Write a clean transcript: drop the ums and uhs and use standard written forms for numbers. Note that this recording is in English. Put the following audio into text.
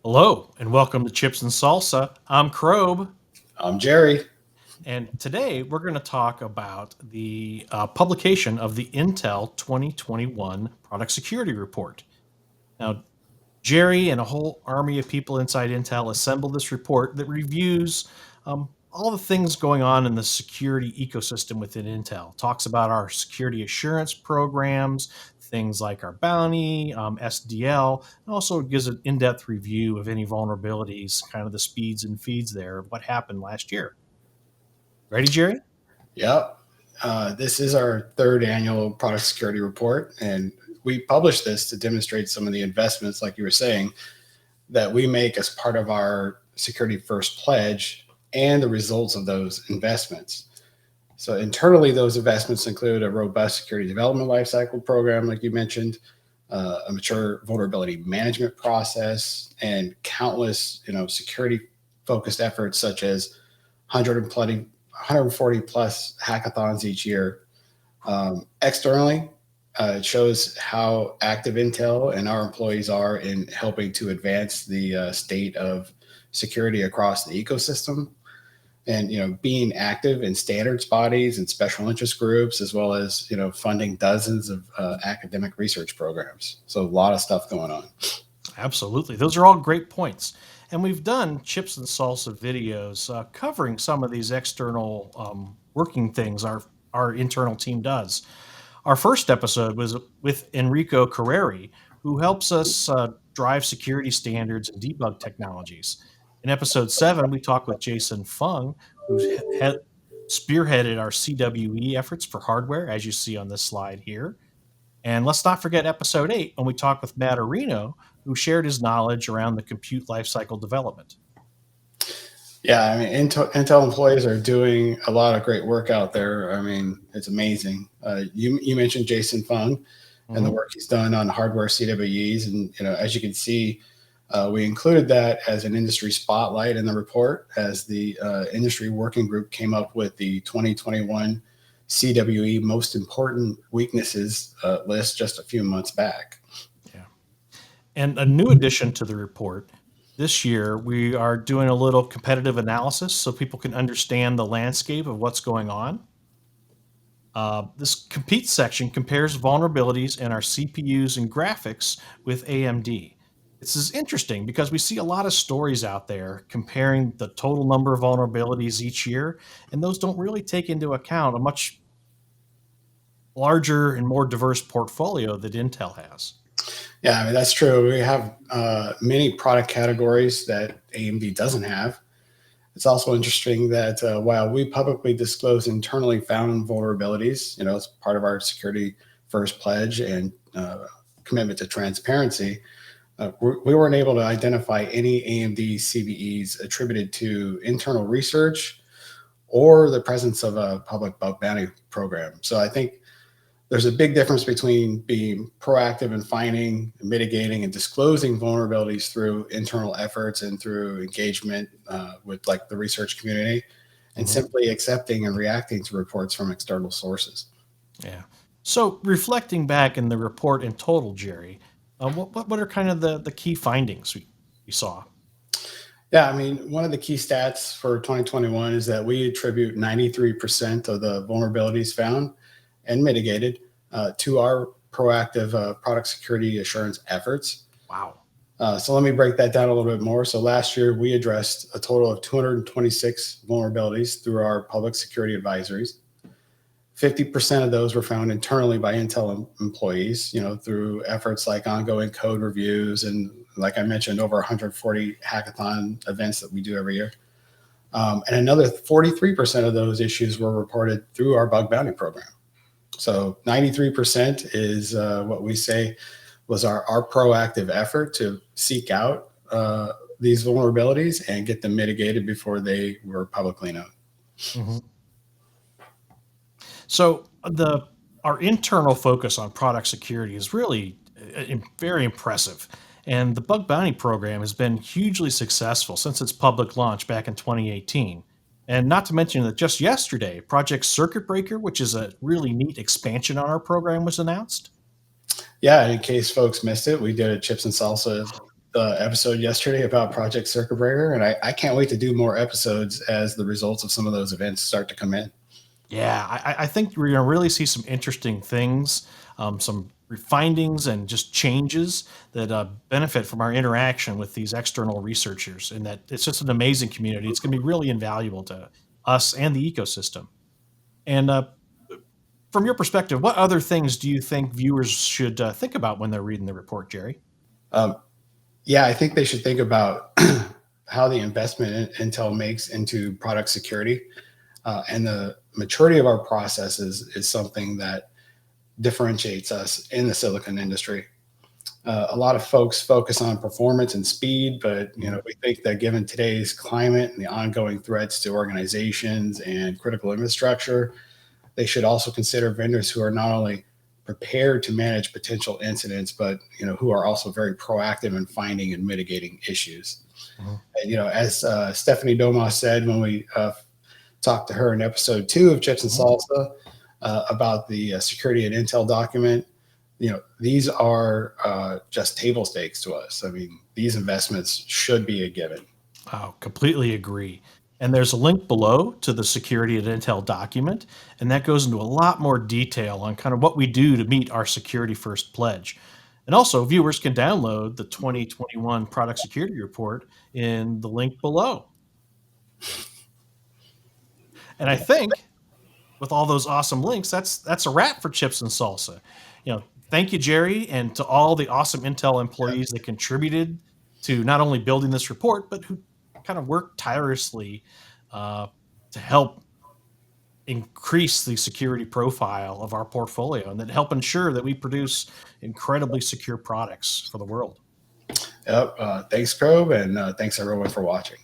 Hello, and welcome to Chips and Salsa. I'm CRob, I'm Jerry. and today we're going to talk about the publication of the Intel 2021 Product Security Report. Now, Jerry and a whole army of people inside Intel assembled this report that reviews all the things going on in the security ecosystem within Intel. Talks about our security assurance programs, things like our bounty, SDL, and also gives an in-depth review of any vulnerabilities, kind of the speeds and feeds there of what happened last year. Ready, Jerry? Yep. This is our third annual product security report, and we published this to demonstrate some of the investments, like you were saying, that we make as part of our Security First pledge and the results of those investments. So, internally, those investments include a robust security development lifecycle program, like you mentioned, a mature vulnerability management process, and countless, security focused efforts such as 140 plus hackathons each year. Externally, it shows how active Intel and our employees are in helping to advance the state of security across the ecosystem, and being active in standards bodies and special interest groups, as well as funding dozens of academic research programs. So a lot of stuff going on. Absolutely. Those are all great points. And we've done chips and salsa videos covering some of these external working things our internal team does. Our first episode was with Enrico Carreri, who helps us drive security standards and debug technologies. In episode 7, we talked with Jason Fung, who spearheaded our CWE efforts for hardware, as you see on this slide here. And let's not forget episode 8 when we talked with Matt Areno, who shared his knowledge around the compute lifecycle development. Yeah, I mean, Intel employees are doing a lot of great work out there. I mean, it's amazing. You mentioned Jason Fung and the Mhm. work he's done on hardware CWEs, and as you can see, we included that as an industry spotlight in the report, as the industry working group came up with the 2021 CWE most important weaknesses list just a few months back. Yeah. And a new addition to the report this year, we are doing a little competitive analysis so people can understand the landscape of what's going on. This compete section compares vulnerabilities in our CPUs and graphics with AMD. This is interesting because we see a lot of stories out there comparing the total number of vulnerabilities each year, and those don't really take into account a much larger and more diverse portfolio that Intel has. Yeah, I mean, that's true. We have many product categories that AMD doesn't have. It's also interesting that while we publicly disclose internally found vulnerabilities, as part of our security first pledge and commitment to transparency, we weren't able to identify any AMD CVEs attributed to internal research or the presence of a public bug bounty program. So I think there's a big difference between being proactive in finding, mitigating, and disclosing vulnerabilities through internal efforts and through engagement with like the research community, and Mhm. simply accepting and reacting to reports from external sources. Yeah. So reflecting back in the report in total, Jerry, what are kind of the key findings we saw? Yeah, I mean, one of the key stats for 2021 is that we attribute 93% of the vulnerabilities found and mitigated to our proactive product security assurance efforts. Wow. So let me break that down a little bit more. So last year, we addressed a total of 226 vulnerabilities through our public security advisories. 50% of those were found internally by Intel employees, through efforts like ongoing code reviews and, like I mentioned, over 140 hackathon events that we do every year. And another 43% of those issues were reported through our bug bounty program. So 93% is what we say was our proactive effort to seek out these vulnerabilities and get them mitigated before they were publicly known. Mhm. So the our internal focus on product security is really very impressive. And the bug bounty program has been hugely successful since its public launch back in 2018. And not to mention that just yesterday, Project Circuit Breaker, which is a really neat expansion on our program, was announced. Yeah, in case folks missed it, we did a chips and salsa the episode yesterday about Project Circuit Breaker, and I can't wait to do more episodes as the results of some of those events start to come in. Yeah, I think we're going to really see some interesting things, some findings and just changes that benefit from our interaction with these external researchers. And that it's just an amazing community. It's going to be really invaluable to us and the ecosystem. And from your perspective, what other things do you think viewers should think about when they're reading the report, Jerry? Um, yeah, I think they should think about how the investment Intel makes into product security and the maturity of our processes is something that differentiates us in the silicon industry. A lot of folks focus on performance and speed, but we think that given today's climate and the ongoing threats to organizations and critical infrastructure, they should also consider vendors who are not only prepared to manage potential incidents, but who are also very proactive in finding and mitigating issues. Mhm. And, as Stephanie Domas said when we talked to her in episode 2 of Chips and Mhm. Salsa about the security and intel document, these are just table stakes to us. I mean, these investments should be a given. Oh, completely agree. And there's a link below to the security and intel document, and that goes into a lot more detail on kind of what we do to meet our security first pledge. And also, viewers can download the 2021 product security report in the link below. And I think with all those awesome links, that's a wrap for Chips and Salsa. Thank you, Jerry, and to all the awesome Intel employees that contributed to not only building this report, but who kind of worked tirelessly uh, to help increase the security profile of our portfolio and that help ensure that we produce incredibly secure products for the world. Yep. Thanks, CRob, and thanks everyone for watching.